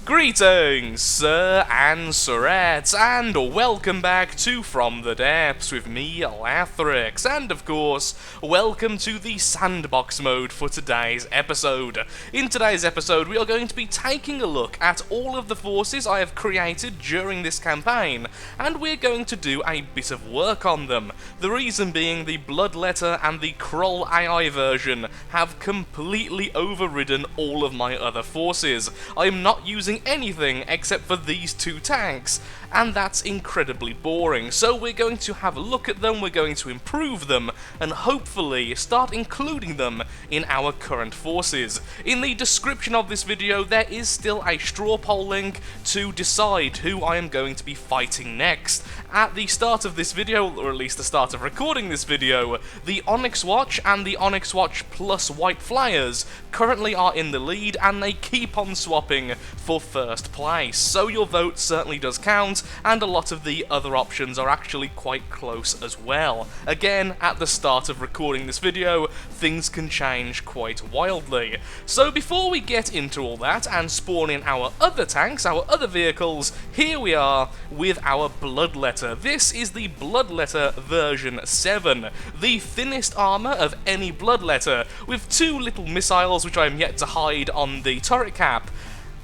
Greetings, sir and sirettes, and welcome back to From the Depths with me, Lathrix, and of course, welcome to the sandbox mode for today's episode. In today's episode, we are going to be taking a look at all of the forces I have created during this campaign, and we're going to do a bit of work on them. The reason being the Bloodletter and the Krill AI version have completely overridden all of my other forces. I am not using anything except for these two tanks, and that's incredibly boring. So we're going to have a look at them, we're going to improve them, and hopefully start including them in our current forces. In the description of this video there is still a straw poll link to decide who I am going to be fighting next. At the start of this video, or at least the start of recording this video, the Onyx Watch and the Onyx Watch Plus White Flyers currently are in the lead, and they keep on swapping for first place, so your vote certainly does count, and a lot of the other options are actually quite close as well. Again, at the start of recording this video, things can change quite wildly. So before we get into all that and spawn in our other tanks, our other vehicles, here we are with our Bloodletter. This is the Bloodletter version 7, the thinnest armour of any Bloodletter, with two little missiles which I am yet to hide on the turret cap,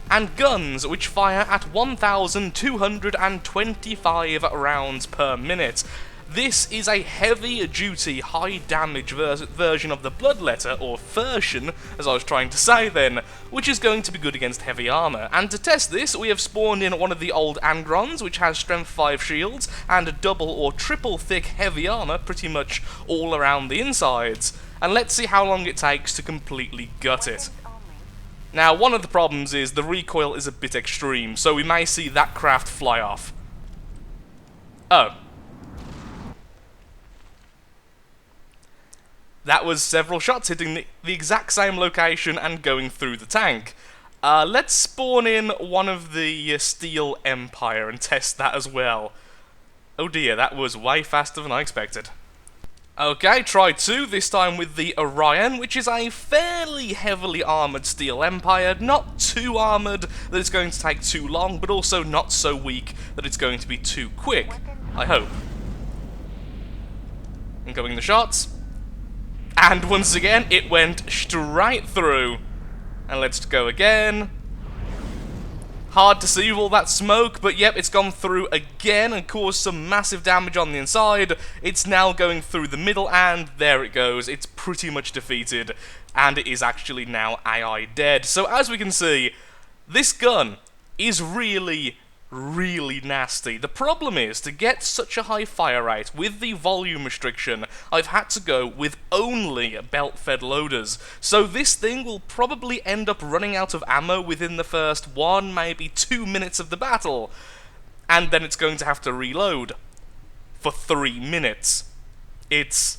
and guns which fire at 1,225 rounds per minute. This is a heavy-duty, high-damage version of the Bloodletter, or version, as I was trying to say then, which is going to be good against heavy armour. And to test this, we have spawned in one of the old Angrons, which has strength 5 shields, and double or triple thick heavy armour pretty much all around the insides. And let's see how long it takes to completely gut it. Now, one of the problems is the recoil is a bit extreme, so we may see that craft fly off. Oh. That was several shots hitting the exact same location and going through the tank. Let's spawn in one of the Steel Empire and test that as well. Oh dear, that was way faster than I expected. Okay, try 2, this time with the Orion, which is a fairly heavily armoured Steel Empire, not too armoured that it's going to take too long, but also not so weak that it's going to be too quick, I hope. Incoming the shots. And once again, it went straight through. And let's go again. Hard to see with all that smoke, but yep, it's gone through again and caused some massive damage on the inside. It's now going through the middle, and there it goes. It's pretty much defeated, and it is actually now AI dead. So as we can see, this gun is really nasty. The problem is, to get such a high fire rate with the volume restriction, I've had to go with only belt-fed loaders. So this thing will probably end up running out of ammo within the first 1, maybe 2 minutes of the battle, and then it's going to have to reload for 3 minutes. It's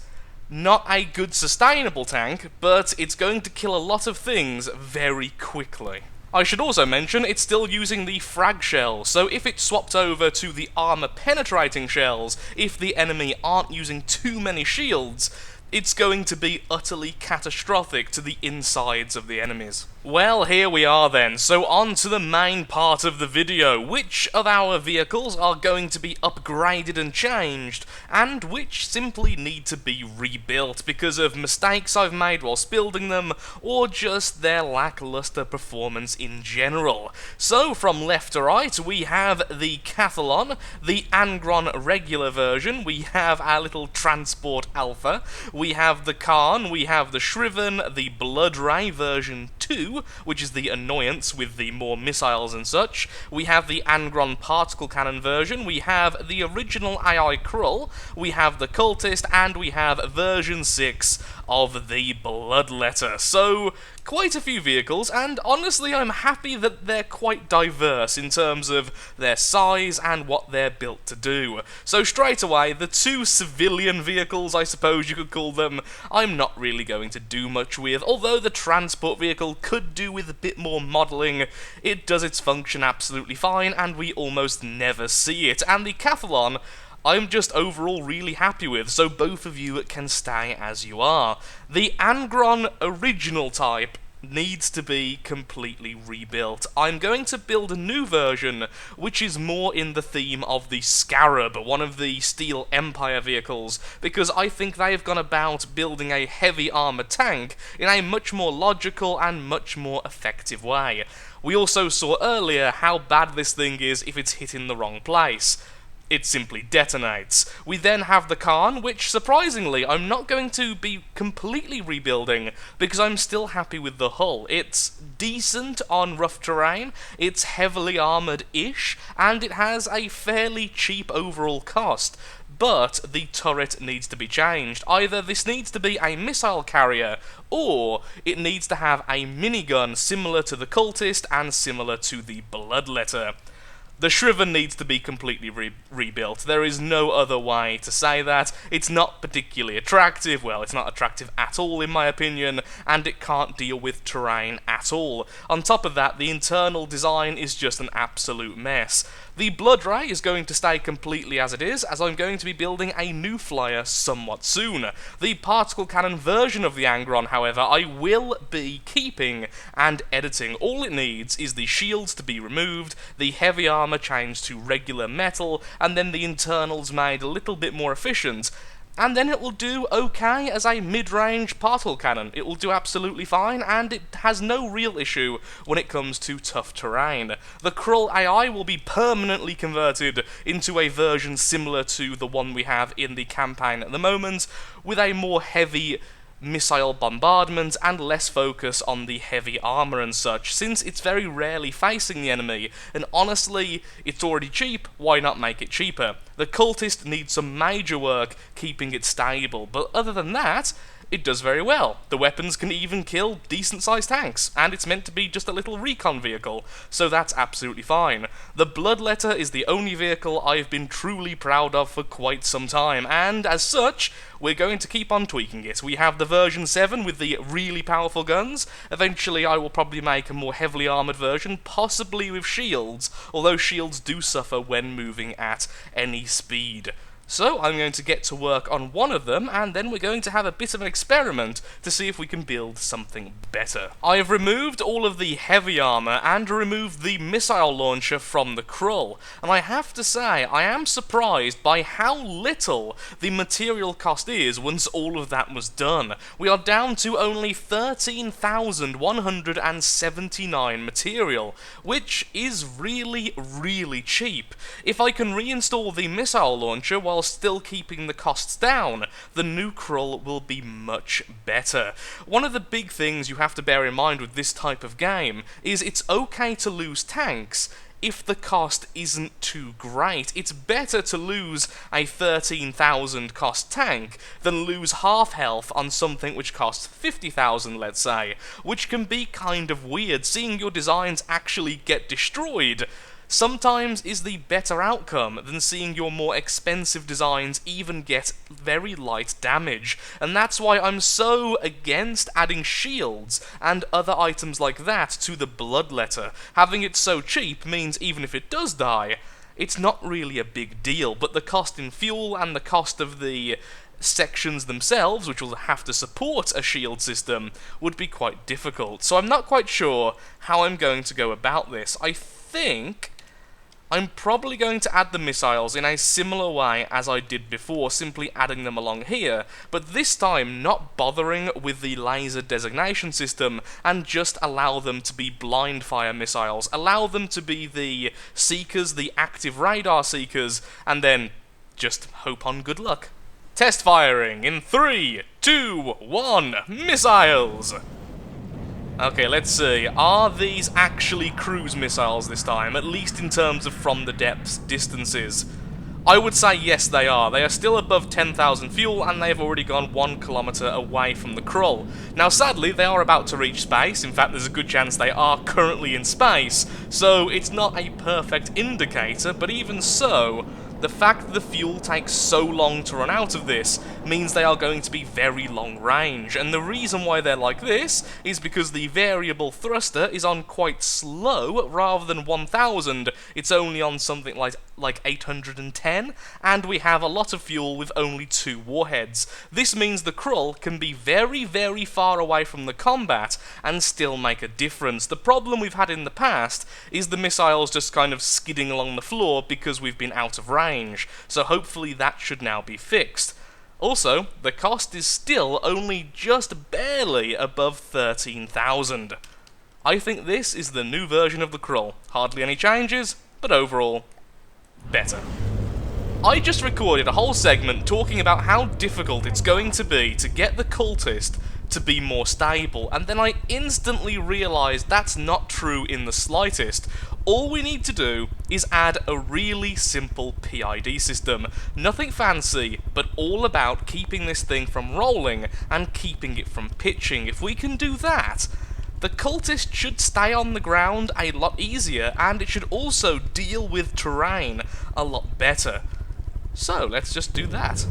not a good sustainable tank, but it's going to kill a lot of things very quickly. I should also mention it's still using the frag shell, so if it swapped over to the armor penetrating shells, if the enemy aren't using too many shields, it's going to be utterly catastrophic to the insides of the enemies. Well, here we are then, so on to the main part of the video. Which of our vehicles are going to be upgraded and changed, and which simply need to be rebuilt because of mistakes I've made whilst building them, or just their lackluster performance in general. So, from left to right, we have the Cathalon, the Angron regular version, we have our little Transport Alpha, we have the Khan, we have the Shriven, the Blood Ray version 2, which is the Annoyance with the more missiles and such. We have the Angron Particle Cannon version, we have the original AI Krill, we have the Cultist, and we have version 6 of the Bloodletter. So, quite a few vehicles, and honestly I'm happy that they're quite diverse in terms of their size and what they're built to do. So straight away, the two civilian vehicles, I suppose you could call them, I'm not really going to do much with, although the transport vehicle could do with a bit more modelling. It does its function absolutely fine, and we almost never see it, and the Cathalon I'm just overall really happy with, so both of you can stay as you are. The Angron original type needs to be completely rebuilt. I'm going to build a new version which is more in the theme of the Scarab, one of the Steel Empire vehicles, because I think they have gone about building a heavy armoured tank in a much more logical and much more effective way. We also saw earlier how bad this thing is if it's hit in the wrong place. It simply detonates. We then have the Khan, which surprisingly I'm not going to be completely rebuilding because I'm still happy with the hull. It's decent on rough terrain, it's heavily armoured-ish, and it has a fairly cheap overall cost. But the turret needs to be changed. Either this needs to be a missile carrier, or it needs to have a minigun similar to the Cultist and similar to the Bloodletter. The Shriven needs to be completely rebuilt. There is no other way to say that. It's not particularly attractive. Well, it's not attractive at all in my opinion, and it can't deal with terrain at all. On top of that, the internal design is just an absolute mess. The Blood Ray is going to stay completely as it is, as I'm going to be building a new flyer somewhat soon. The particle cannon version of the Angron, however, I will be keeping and editing. All it needs is the shields to be removed, the heavy armour changed to regular metal, and then the internals made a little bit more efficient. And then it will do okay as a mid-range particle cannon. It will do absolutely fine, and it has no real issue when it comes to tough terrain. The Krill AI will be permanently converted into a version similar to the one we have in the campaign at the moment, with a more heavy missile bombardment and less focus on the heavy armour and such, since it's very rarely facing the enemy, and honestly, it's already cheap, why not make it cheaper? The Cultist needs some major work keeping it stable, but other than that, it does very well. The weapons can even kill decent-sized tanks, and it's meant to be just a little recon vehicle, so that's absolutely fine. The Bloodletter is the only vehicle I've been truly proud of for quite some time, and as such, we're going to keep on tweaking it. We have the version 7 with the really powerful guns. Eventually I will probably make a more heavily armoured version, possibly with shields, although shields do suffer when moving at any speed. So I'm going to get to work on one of them, and then we're going to have a bit of an experiment to see if we can build something better. I have removed all of the heavy armour and removed the missile launcher from the Krill, and I have to say I am surprised by how little the material cost is once all of that was done. We are down to only 13,179 material, which is really, really cheap. If I can reinstall the missile launcher while still keeping the costs down, the new Krill will be much better. One of the big things you have to bear in mind with this type of game is it's okay to lose tanks if the cost isn't too great. It's better to lose a 13,000 cost tank than lose half health on something which costs 50,000, let's say, which can be kind of weird. Seeing your designs actually get destroyed sometimes is the better outcome than seeing your more expensive designs even get very light damage, and that's why I'm so against adding shields and other items like that to the Bloodletter. Having it so cheap means even if it does die, it's not really a big deal, but the cost in fuel and the cost of the sections themselves, which will have to support a shield system, would be quite difficult. So I'm not quite sure how I'm going to go about this. I think I'm probably going to add the missiles in a similar way as I did before, simply adding them along here, but this time not bothering with the laser designation system and just allow them to be blind fire missiles, allow them to be the seekers, the active radar seekers, and then just hope on good luck. Test firing in 3, 2, 1, missiles! Okay, let's see. Are these actually cruise missiles this time, at least in terms of from the depths distances? I would say yes, they are. They are still above 10,000 fuel, and they have already gone 1 kilometer away from the Krill. Now, sadly, they are about to reach space. In fact, there's a good chance they are currently in space, so it's not a perfect indicator, but even so, The fact that the fuel takes so long to run out of this means they are going to be very long range, and the reason why they're like this is because the variable thruster is on quite slow rather than 1000, it's only on something like 810, and we have a lot of fuel with only 2 warheads. This means the Krill can be very, very far away from the combat and still make a difference. The problem we've had in the past is the missiles just kind of skidding along the floor because we've been out of range, so hopefully that should now be fixed. Also, the cost is still only just barely above 13,000. I think this is the new version of the Krill. Hardly any changes, but overall, better. I just recorded a whole segment talking about how difficult it's going to be to get the Cultist to be more stable, and then I instantly realised that's not true in the slightest. All we need to do is add a really simple PID system. Nothing fancy, but all about keeping this thing from rolling and keeping it from pitching. If we can do that, the Cultist should stay on the ground a lot easier, and it should also deal with terrain a lot better. So let's just do that.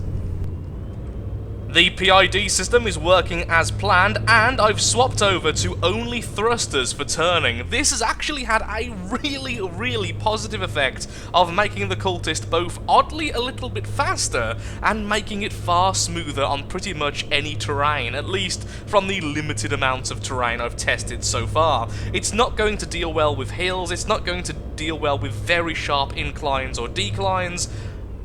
The PID system is working as planned, and I've swapped over to only thrusters for turning. This has actually had a really, really positive effect of making the Cultist both oddly a little bit faster and making it far smoother on pretty much any terrain, at least from the limited amounts of terrain I've tested so far. It's not going to deal well with hills, it's not going to deal well with very sharp inclines or declines,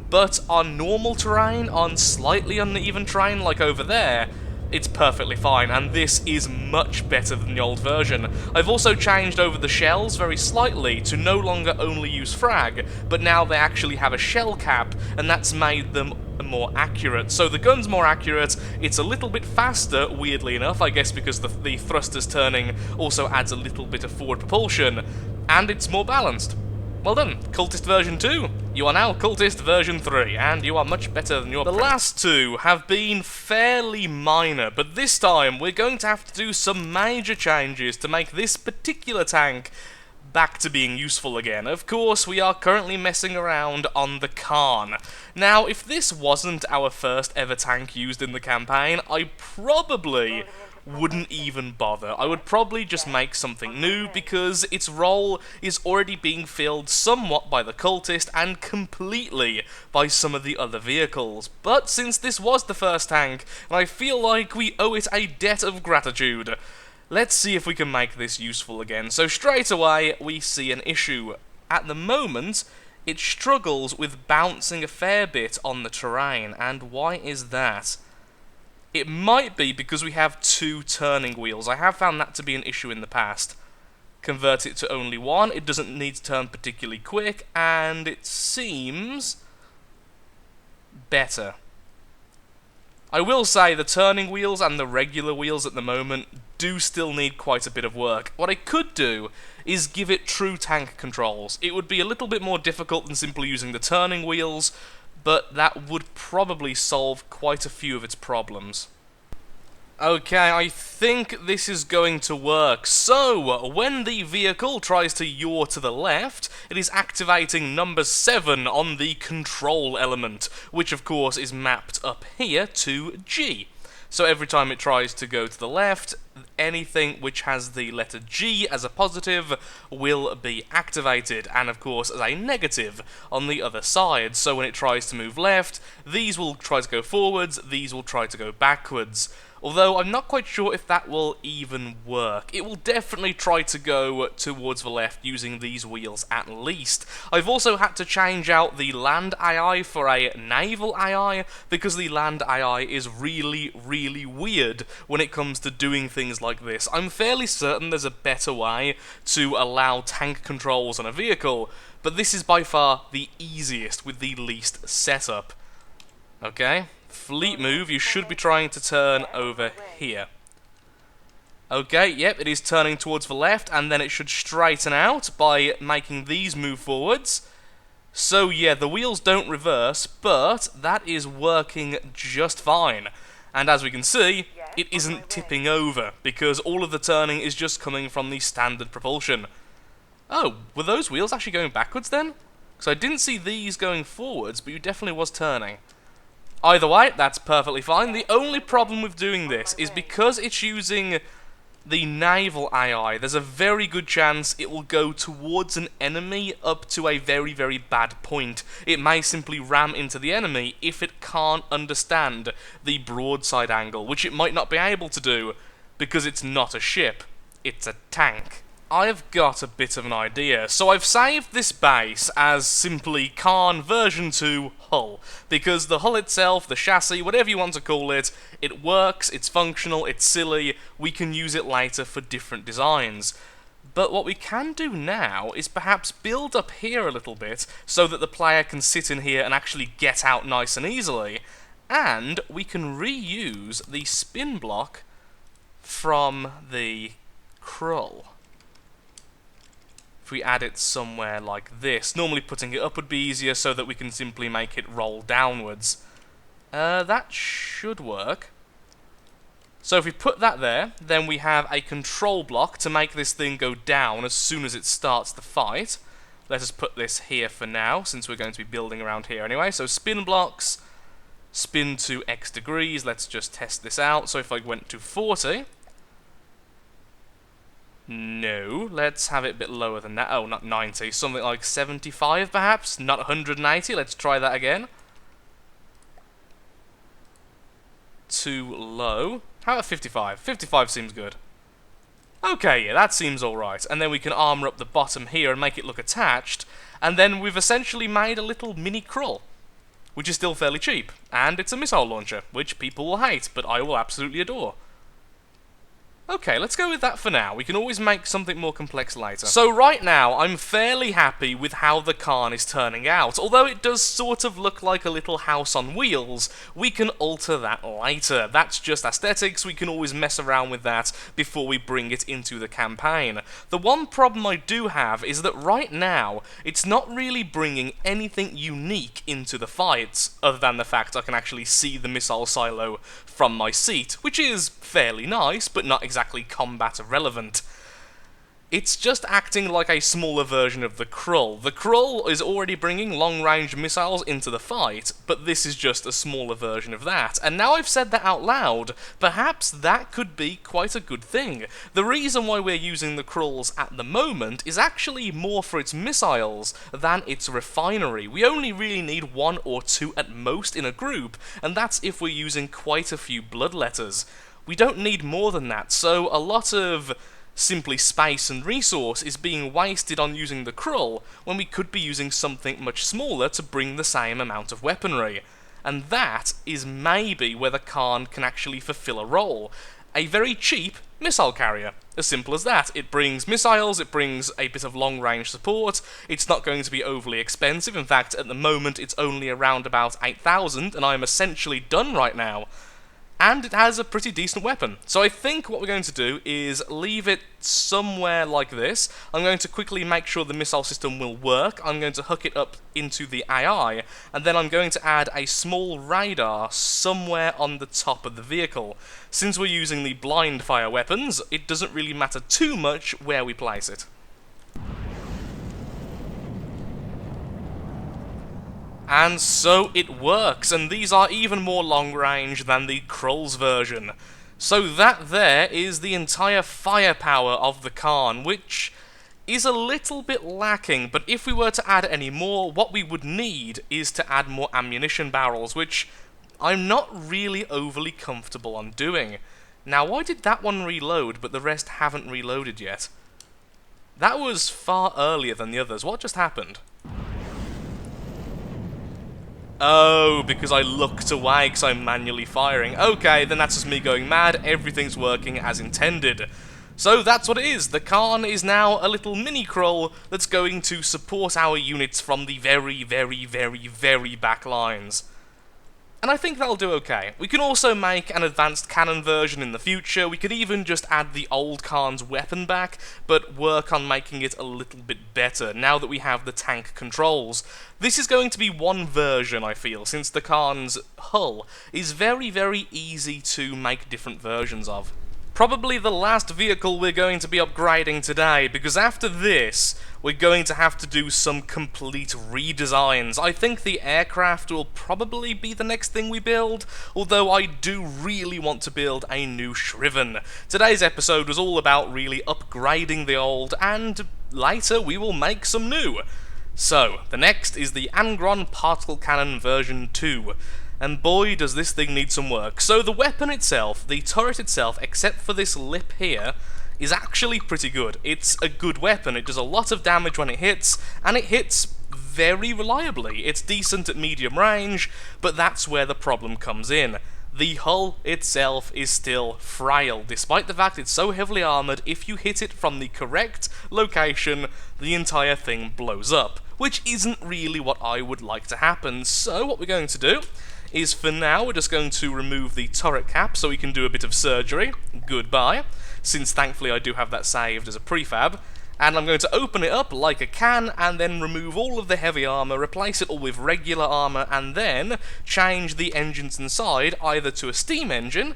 but on normal terrain, on slightly uneven terrain like over there, it's perfectly fine, and this is much better than the old version. I've also changed over the shells very slightly to no longer only use frag, but now they actually have a shell cap, and that's made them more accurate. So the gun's more accurate, it's a little bit faster, weirdly enough, I guess because the thrusters turning also adds a little bit of forward propulsion, and it's more balanced. Well done, Cultist version 2. You are now Cultist version 3, and you are much better than your... The last two have been fairly minor, but this time we're going to have to do some major changes to make this particular tank back to being useful again. Of course, we are currently messing around on the Khan. Now, if this wasn't our first ever tank used in the campaign, I probably wouldn't even bother. I would probably just make something new because its role is already being filled somewhat by the Cultist and completely by some of the other vehicles. But since this was the first tank, I feel like we owe it a debt of gratitude. Let's see if we can make this useful again. So straight away, we see an issue. At the moment, it struggles with bouncing a fair bit on the terrain, and why is that? It might be because we have 2 turning wheels. I have found that to be an issue in the past. Convert it to only 1, it doesn't need to turn particularly quick, and it seems better. I will say the turning wheels and the regular wheels at the moment do still need quite a bit of work. What I could do is give it true tank controls. It would be a little bit more difficult than simply using the turning wheels, but that would probably solve quite a few of its problems. Okay, I think this is going to work. So, when the vehicle tries to yaw to the left, it is activating number 7 on the control element, which of course is mapped up here to G. So every time it tries to go to the left, anything which has the letter G as a positive will be activated, and of course as a negative on the other side. So when it tries to move left, these will try to go forwards, these will try to go backwards. Although I'm not quite sure if that will even work. It will definitely try to go towards the left using these wheels at least. I've also had to change out the land AI for a naval AI because the land AI is really, really weird when it comes to doing things like this. I'm fairly certain there's a better way to allow tank controls on a vehicle, but this is by far the easiest with the least setup. Okay? Fleet move, you should be trying to turn over here. Okay, yep, it is turning towards the left, and then it should straighten out by making these move forwards. So yeah, the wheels don't reverse, but that is working just fine. And as we can see, it isn't tipping over, because all of the turning is just coming from the standard propulsion. Oh, were those wheels actually going backwards then? So I didn't see these going forwards, but you definitely was turning. Either way, that's perfectly fine. The only problem with doing this is because it's using the naval AI, there's a very good chance it will go towards an enemy up to a very, very bad point. It may simply ram into the enemy if it can't understand the broadside angle, which it might not be able to do because it's not a ship, it's a tank. I've got a bit of an idea, so I've saved this base as simply Khan version 2 hull, because the hull itself, the chassis, whatever you want to call it, it works, it's functional, it's silly, we can use it later for different designs. But what we can do now is perhaps build up here a little bit, so that the player can sit in here and actually get out nice and easily, and we can reuse the spin block from the Krill. We add it somewhere like this. Normally putting it up would be easier so that we can simply make it roll downwards. That should work. So if we put that there, then we have a control block to make this thing go down as soon as it starts the fight. Let us put this here for now, since we're going to be building around here anyway. So spin blocks, spin to X degrees. Let's just test this out. So if I went to 40... No, let's have it a bit lower than that. Oh, not 90, something like 75 perhaps? Not 180, let's try that again. Too low. How about 55? 55 seems good. Okay, yeah, that seems alright. And then we can armor up the bottom here and make it look attached. And then we've essentially made a little mini Krill, which is still fairly cheap. And it's a missile launcher, which people will hate, but I will absolutely adore. Okay, let's go with that for now. We can always make something more complex later. So right now, I'm fairly happy with how the Khan is turning out. Although it does sort of look like a little house on wheels, we can alter that later. That's just aesthetics, we can always mess around with that before we bring it into the campaign. The one problem I do have is that right now, it's not really bringing anything unique into the fights, other than the fact I can actually see the missile silo from my seat, which is fairly nice, but not exactly combat relevant. It's just acting like a smaller version of the Krill. The Krill is already bringing long-range missiles into the fight, but this is just a smaller version of that. And now I've said that out loud, perhaps that could be quite a good thing. The reason why we're using the Krills at the moment is actually more for its missiles than its refinery. We only really need 1 or 2 at most in a group, and that's if we're using quite a few bloodletters. We don't need more than that, so a lot of simply space and resource is being wasted on using the Krill when we could be using something much smaller to bring the same amount of weaponry. And that is maybe where the Khan can actually fulfill a role. A very cheap missile carrier. As simple as that. It brings missiles, it brings a bit of long-range support, it's not going to be overly expensive. In fact, at the moment it's only around about 8,000, and I'm essentially done right now. And it has a pretty decent weapon. So I think what we're going to do is leave it somewhere like this. I'm going to quickly make sure the missile system will work. I'm going to hook it up into the AI, and then I'm going to add a small radar somewhere on the top of the vehicle. Since we're using the blind fire weapons, it doesn't really matter too much where we place it. And so it works, and these are even more long range than the Krill's version. So that there is the entire firepower of the Khan, which is a little bit lacking, but if we were to add any more, what we would need is to add more ammunition barrels, which I'm not really overly comfortable on doing. Now, why did that one reload, but the rest haven't reloaded yet? That was far earlier than the others. What just happened? Oh, because I looked away because I'm manually firing. Okay, then that's just me going mad. Everything's working as intended. So that's what it is. The Khan is now a little mini Krill that's going to support our units from the very, very, very, very back lines. And I think that'll do okay. We can also make an advanced cannon version in the future. We could even just add the old Khan's weapon back, but work on making it a little bit better now that we have the tank controls. This is going to be one version, I feel, since the Khan's hull is very, very easy to make different versions of. Probably the last vehicle we're going to be upgrading today, because after this, we're going to have to do some complete redesigns. I think the aircraft will probably be the next thing we build, although I do really want to build a new Shriven. Today's episode was all about really upgrading the old, and later we will make some new. So, the next is the Angron Particle Cannon version 2. And boy, does this thing need some work. So the weapon itself, the turret itself, except for this lip here, is actually pretty good. It's a good weapon. It does a lot of damage when it hits, and it hits very reliably. It's decent at medium range, but that's where the problem comes in. The hull itself is still frail. Despite the fact it's so heavily armoured, if you hit it from the correct location, the entire thing blows up, which isn't really what I would like to happen. So what we're going to do is, for now, we're just going to remove the turret cap so we can do a bit of surgery. Goodbye, since thankfully I do have that saved as a prefab. And I'm going to open it up like a can, and then remove all of the heavy armour, replace it all with regular armour, and then change the engines inside either to a steam engine,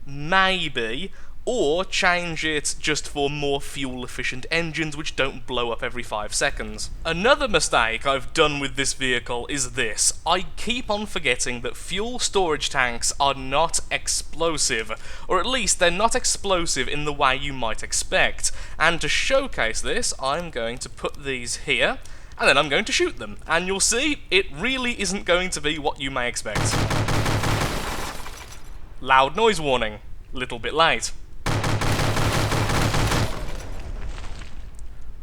maybe, or change it just for more fuel-efficient engines which don't blow up every 5 seconds. Another mistake I've done with this vehicle is this. I keep on forgetting that fuel storage tanks are not explosive, or at least they're not explosive in the way you might expect. And to showcase this, I'm going to put these here, and then I'm going to shoot them. And you'll see, it really isn't going to be what you may expect. Loud noise warning. Little bit late.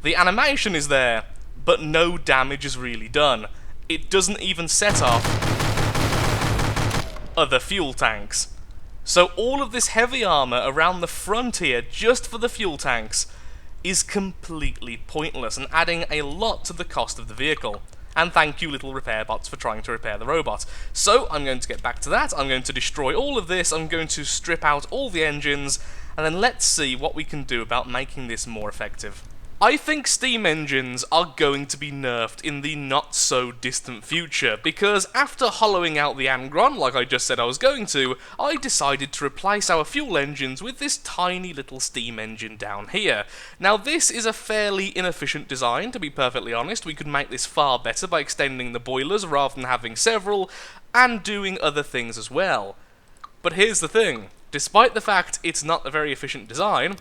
The animation is there, but no damage is really done. It doesn't even set off other fuel tanks. So all of this heavy armour around the front here, just for the fuel tanks, is completely pointless and adding a lot to the cost of the vehicle. And thank you, little repair bots, for trying to repair the robot. So I'm going to get back to that. I'm going to destroy all of this. I'm going to strip out all the engines, and then let's see what we can do about making this more effective. I think steam engines are going to be nerfed in the not-so-distant future, because after hollowing out the Angron, like I just said I was going to, I decided to replace our fuel engines with this tiny little steam engine down here. Now this is a fairly inefficient design, to be perfectly honest. We could make this far better by extending the boilers rather than having several, and doing other things as well. But here's the thing, despite the fact it's not a very efficient design,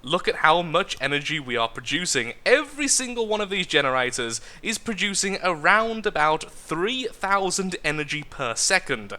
look at how much energy we are producing. Every single one of these generators is producing around about 3,000 energy per second.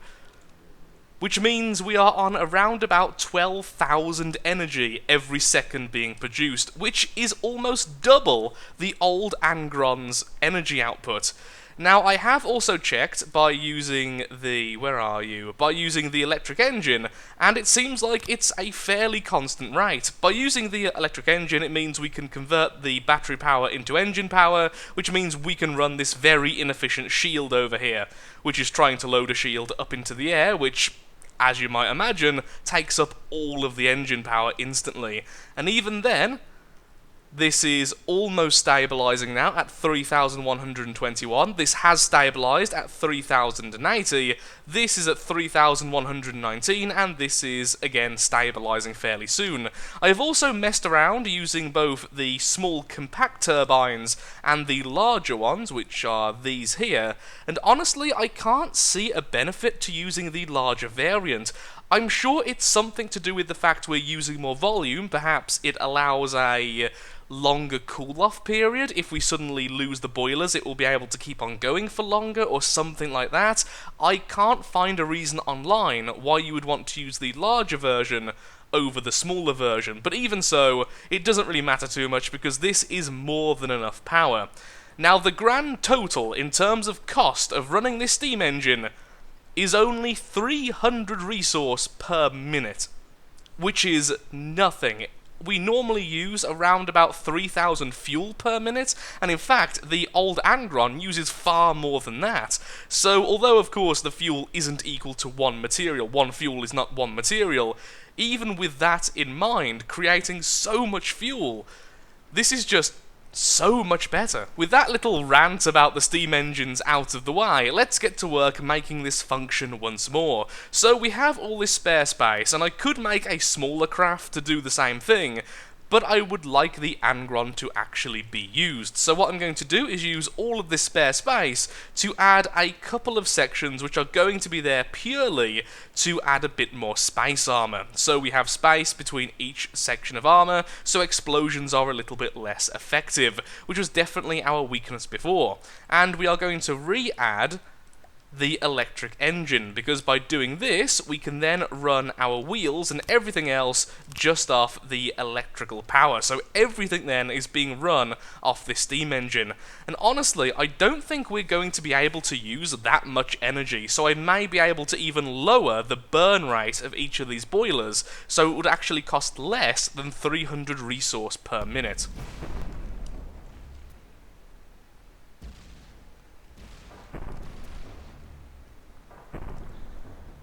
Which means we are on around about 12,000 energy every second being produced, which is almost double the old Angron's energy output. Now, I have also checked by using the... By using the electric engine, and it seems like it's a fairly constant rate. By using the electric engine, it means we can convert the battery power into engine power, which means we can run this very inefficient shield over here, which is trying to load a shield up into the air, which, as you might imagine, takes up all of the engine power instantly. And even then, this is almost stabilising now at 3,121. This has stabilised at 3,080. This is at 3,119, and this is, again, stabilising fairly soon. I have also messed around using both the small compact turbines and the larger ones, which are these here, and honestly, I can't see a benefit to using the larger variant. I'm sure it's something to do with the fact we're using more volume. Perhaps it allows a longer cool-off period. If we suddenly lose the boilers, it will be able to keep on going for longer, or something like that. I can't find a reason online why you would want to use the larger version over the smaller version, but even so, it doesn't really matter too much because this is more than enough power. Now, the grand total in terms of cost of running this steam engine is only 300 resource per minute, which is nothing. We normally use around about 3,000 fuel per minute, and in fact, the old Angron uses far more than that. So, although of course the fuel isn't equal to one material, one fuel is not one material, even with that in mind, creating so much fuel, this is just So much better. With that little rant about the steam engines out of the way, let's get to work making this function once more. So we have all this spare space, and I could make a smaller craft to do the same thing, but I would like the Angron to actually be used. So what I'm going to do is use all of this spare space to add a couple of sections which are going to be there purely to add a bit more space armor. So we have space between each section of armor, so explosions are a little bit less effective, which was definitely our weakness before. And we are going to re-add the electric engine, because by doing this we can then run our wheels and everything else just off the electrical power. So everything then is being run off this steam engine, and honestly I don't think we're going to be able to use that much energy, so I may be able to even lower the burn rate of each of these boilers so it would actually cost less than 300 resource per minute.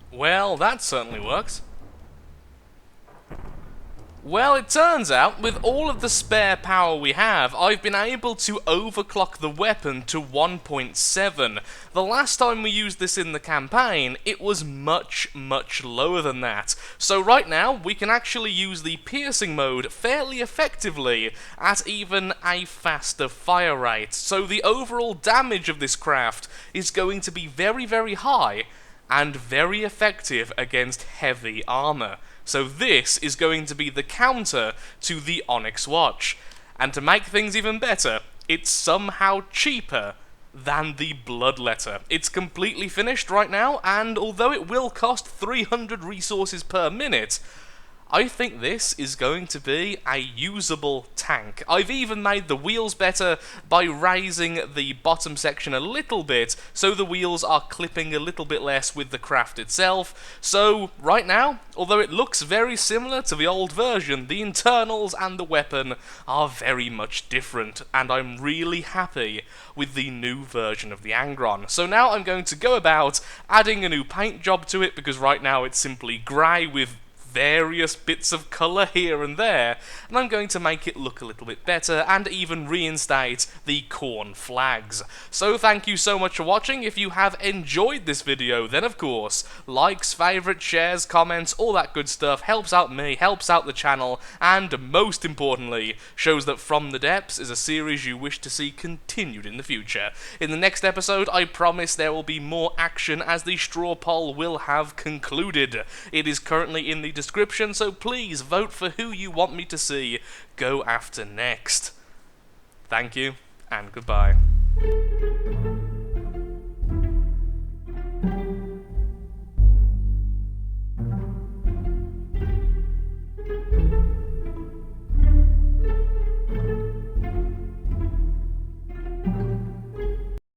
Well, that certainly works. Well, it turns out, with all of the spare power we have, I've been able to overclock the weapon to 1.7. The last time we used this in the campaign, it was much, much lower than that. So right now, we can actually use the piercing mode fairly effectively at even a faster fire rate. So the overall damage of this craft is going to be very, very high, and very effective against heavy armor. So this is going to be the counter to the Onyx Watch. And to make things even better, it's somehow cheaper than the Bloodletter. It's completely finished right now, and although it will cost 300 resources per minute, I think this is going to be a usable tank. I've even made the wheels better by raising the bottom section a little bit, so the wheels are clipping a little bit less with the craft itself. So, right now, although it looks very similar to the old version, the internals and the weapon are very much different, and I'm really happy with the new version of the Angron. So now I'm going to go about adding a new paint job to it, because right now it's simply grey with various bits of colour here and there, and I'm going to make it look a little bit better and even reinstate the corn flags. So thank you so much for watching. If you have enjoyed this video, then of course, likes, favourites, shares, comments, all that good stuff helps out me, helps out the channel, and most importantly, shows that From the Depths is a series you wish to see continued in the future. In the next episode, I promise there will be more action as the straw poll will have concluded. It is currently in the description, so please vote for who you want me to see go after next. Thank you, and goodbye.